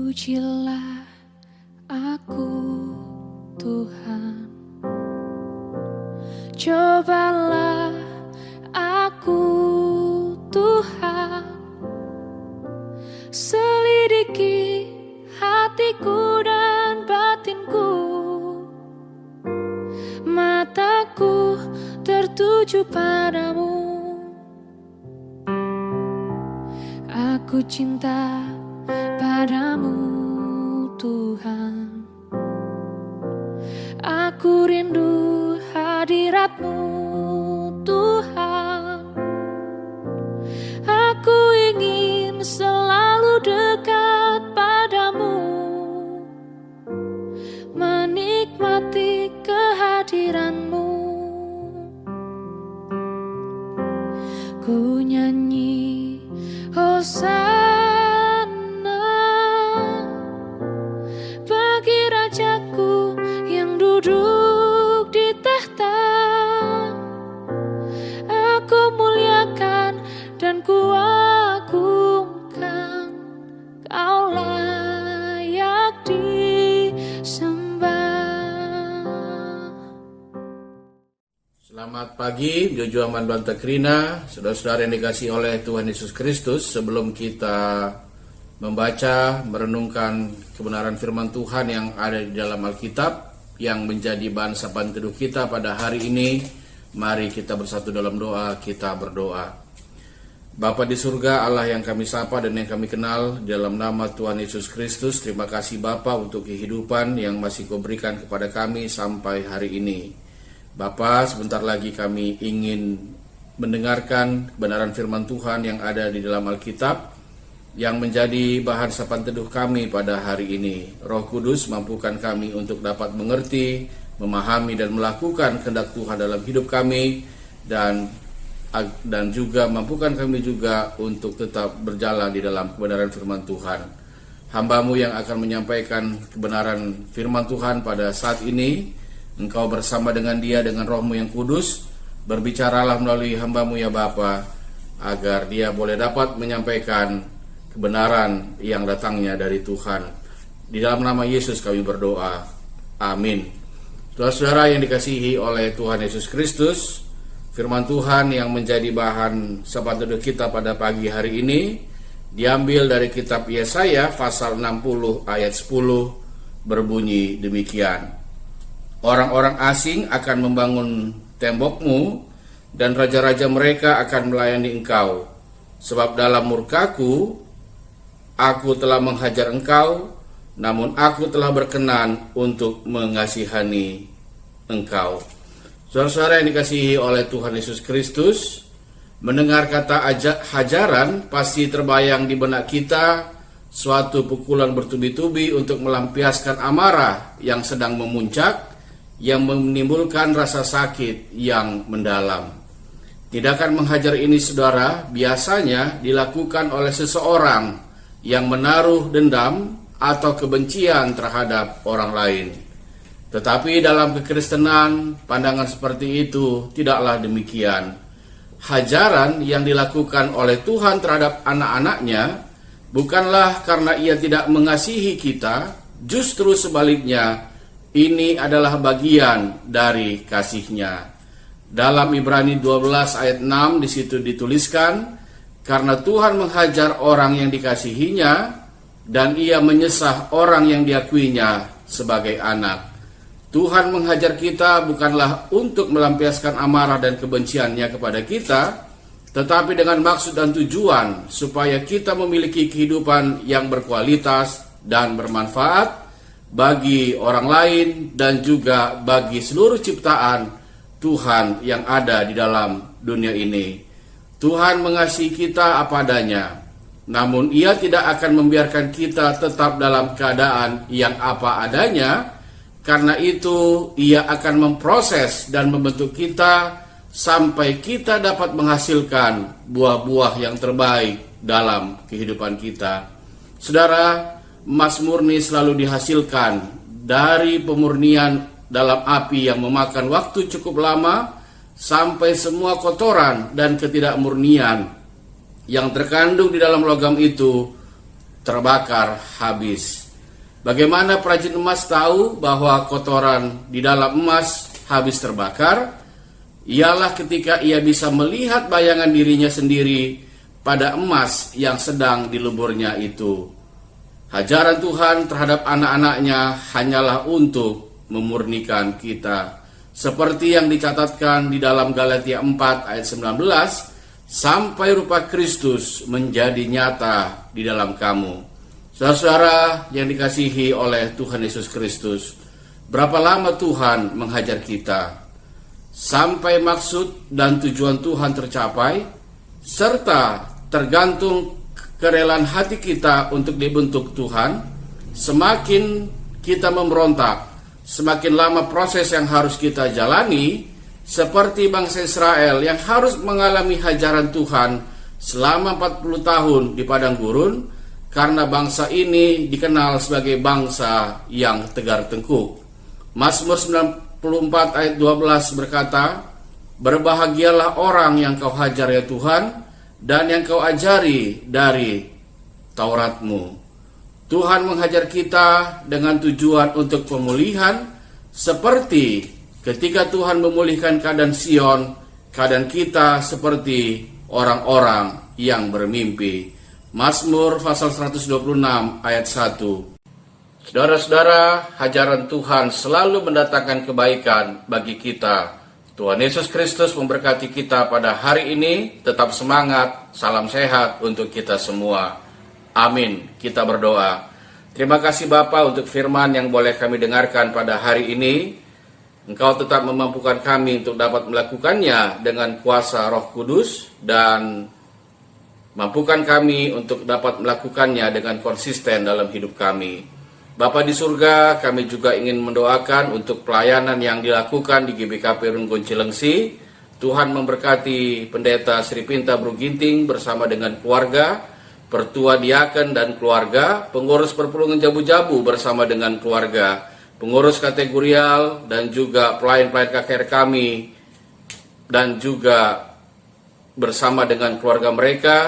Pujilah aku, Tuhan. Cobalah aku, Tuhan. Selidiki hatiku dan batinku. Mataku tertuju padamu. Aku cinta padamu, Tuhan. Aku rindu hadirat-Mu, Tuhan. Aku ingin selalu dekat padamu, menikmati kehadiran-Mu. Ku nyanyi Hosana bagi Rajaku yang duduk di tahta. Aku muliakan dan ku agungkan, Kau layak disembah. Selamat pagi, Jojo Aman Banta Krina, saudara-saudara yang dikasihi oleh Tuhan Yesus Kristus. Sebelum kita membaca, merenungkan kebenaran firman Tuhan yang ada di dalam Alkitab, yang menjadi bahan sapaan teduh kita pada hari ini, mari kita bersatu dalam doa, kita berdoa. Bapa di surga, Allah yang kami sapa dan yang kami kenal, dalam nama Tuhan Yesus Kristus, terima kasih Bapa untuk kehidupan yang masih Kau berikan kepada kami sampai hari ini. Bapa, sebentar lagi kami ingin mendengarkan kebenaran firman Tuhan yang ada di dalam Alkitab, yang menjadi bahan sapaan teduh kami pada hari ini. Roh Kudus, mampukan kami untuk dapat mengerti, memahami dan melakukan kehendak Tuhan dalam hidup kami, dan juga mampukan kami juga untuk tetap berjalan di dalam kebenaran firman Tuhan. Hamba-Mu yang akan menyampaikan kebenaran firman Tuhan pada saat ini, Engkau bersama dengan dia, dengan Roh-Mu yang kudus, berbicaralah melalui hamba-Mu ya Bapa, agar dia boleh dapat menyampaikan kebenaran yang datangnya dari Tuhan. Di dalam nama Yesus kami berdoa, amin. Saudara-saudara yang dikasihi oleh Tuhan Yesus Kristus, firman Tuhan yang menjadi bahan sapaan teduh kita pada pagi hari ini diambil dari kitab Yesaya pasal 60 ayat 10, berbunyi demikian. Orang-orang asing akan membangun tembok-Mu, dan raja-raja mereka akan melayani Engkau. Sebab dalam murkaku, aku telah menghajar Engkau, namun aku telah berkenan untuk mengasihani Engkau. Saudara-saudara yang dikasihi oleh Tuhan Yesus Kristus, mendengar kata hajaran pasti terbayang di benak kita suatu pukulan bertubi-tubi untuk melampiaskan amarah yang sedang memuncak, yang menimbulkan rasa sakit yang mendalam. Tindakan menghajar ini, saudara, biasanya dilakukan oleh seseorang yang menaruh dendam atau kebencian terhadap orang lain. Tetapi dalam kekristenan, pandangan seperti itu tidaklah demikian. Hajaran yang dilakukan oleh Tuhan terhadap anak-anaknya bukanlah karena Ia tidak mengasihi kita, justru sebaliknya, ini adalah bagian dari kasih-Nya. Dalam Ibrani 12 ayat 6 di situ dituliskan, karena Tuhan menghajar orang yang dikasihinya, dan Ia menyesah orang yang diakuinya sebagai anak. Tuhan menghajar kita bukanlah untuk melampiaskan amarah dan kebenciannya kepada kita, tetapi dengan maksud dan tujuan supaya kita memiliki kehidupan yang berkualitas dan bermanfaat bagi orang lain dan juga bagi seluruh ciptaan Tuhan yang ada di dalam dunia ini. Tuhan mengasihi kita apa adanya, namun Ia tidak akan membiarkan kita tetap dalam keadaan yang apa adanya. Karena itu Ia akan memproses dan membentuk kita sampai kita dapat menghasilkan buah-buah yang terbaik dalam kehidupan kita. Saudara, emas murni selalu dihasilkan dari pemurnian dalam api yang memakan waktu cukup lama, sampai semua kotoran dan ketidakmurnian yang terkandung di dalam logam itu terbakar habis. Bagaimana perajin emas tahu bahwa kotoran di dalam emas habis terbakar? Ialah ketika ia bisa melihat bayangan dirinya sendiri pada emas yang sedang diluburnya itu. Ajaran Tuhan terhadap anak-anaknya hanyalah untuk memurnikan kita. Seperti yang dicatatkan di dalam Galatia 4 ayat 19, sampai rupa Kristus menjadi nyata di dalam kamu. Saudara-saudara yang dikasihi oleh Tuhan Yesus Kristus, berapa lama Tuhan menghajar kita? Sampai maksud dan tujuan Tuhan tercapai, serta tergantung kerelaan hati kita untuk dibentuk Tuhan. Semakin kita memberontak, semakin lama proses yang harus kita jalani, seperti bangsa Israel yang harus mengalami hajaran Tuhan selama 40 tahun di padang gurun, karena bangsa ini dikenal sebagai bangsa yang tegar tengkuk. Mazmur 94 ayat 12 berkata, "Berbahagialah orang yang kau hajar ya Tuhan, dan yang kau ajari dari Taurat-Mu." Tuhan menghajar kita dengan tujuan untuk pemulihan, seperti ketika Tuhan memulihkan keadaan Sion, keadaan kita seperti orang-orang yang bermimpi. Mazmur pasal 126 ayat 1. Saudara-saudara, hajaran Tuhan selalu mendatangkan kebaikan bagi kita. Tuhan Yesus Kristus memberkati kita pada hari ini. Tetap semangat, salam sehat untuk kita semua. Amin. Kita berdoa. Terima kasih Bapa untuk firman yang boleh kami dengarkan pada hari ini. Engkau tetap memampukan kami untuk dapat melakukannya dengan kuasa Roh Kudus, dan mampukan kami untuk dapat melakukannya dengan konsisten dalam hidup kami. Bapa di surga, kami juga ingin mendoakan untuk pelayanan yang dilakukan di GBKP Runggun Cilengsi. Tuhan memberkati Pendeta Sri Pinta Bruginting bersama dengan keluarga, Pertua Diaken dan keluarga, pengurus perpulungan Jabu-Jabu bersama dengan keluarga, pengurus kategorial dan juga pelayan-pelayan KKR kami, dan juga bersama dengan keluarga mereka,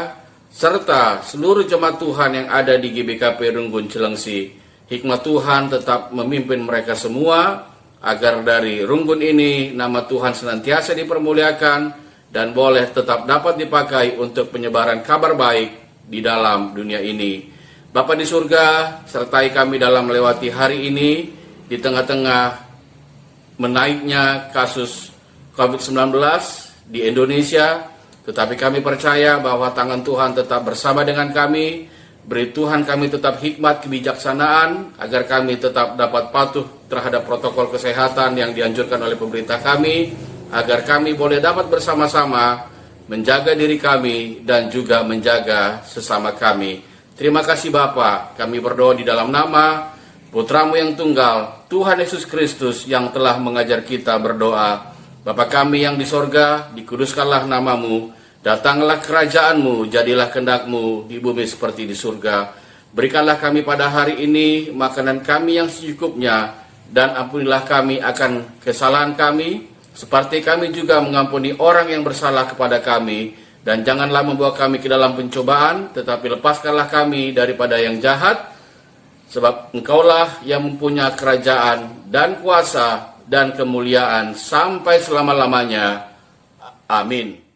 serta seluruh jemaat Tuhan yang ada di GBKP Runggun Cilengsi. Hikmat Tuhan tetap memimpin mereka semua, agar dari Runggun ini nama Tuhan senantiasa dipermuliakan dan boleh tetap dapat dipakai untuk penyebaran kabar baik di dalam dunia ini. Bapa di surga, sertai kami dalam melewati hari ini, di tengah-tengah menaiknya kasus COVID-19 di Indonesia, tetapi kami percaya bahwa tangan Tuhan tetap bersama dengan kami. Beri Tuhan kami tetap hikmat kebijaksanaan, agar kami tetap dapat patuh terhadap protokol kesehatan yang dianjurkan oleh pemerintah kami, agar kami boleh dapat bersama-sama menjaga diri kami dan juga menjaga sesama kami. Terima kasih Bapa, kami berdoa di dalam nama Putra-Mu yang tunggal, Tuhan Yesus Kristus, yang telah mengajar kita berdoa. Bapa kami yang di sorga, dikuduskanlah nama-Mu, datanglah kerajaan-Mu, jadilah kehendak-Mu di bumi seperti di surga. Berikanlah kami pada hari ini makanan kami yang secukupnya, dan ampunilah kami akan kesalahan kami, seperti kami juga mengampuni orang yang bersalah kepada kami. Dan janganlah membawa kami ke dalam pencobaan, tetapi lepaskanlah kami daripada yang jahat, sebab Engkaulah yang mempunyai kerajaan dan kuasa dan kemuliaan sampai selama-lamanya. Amin.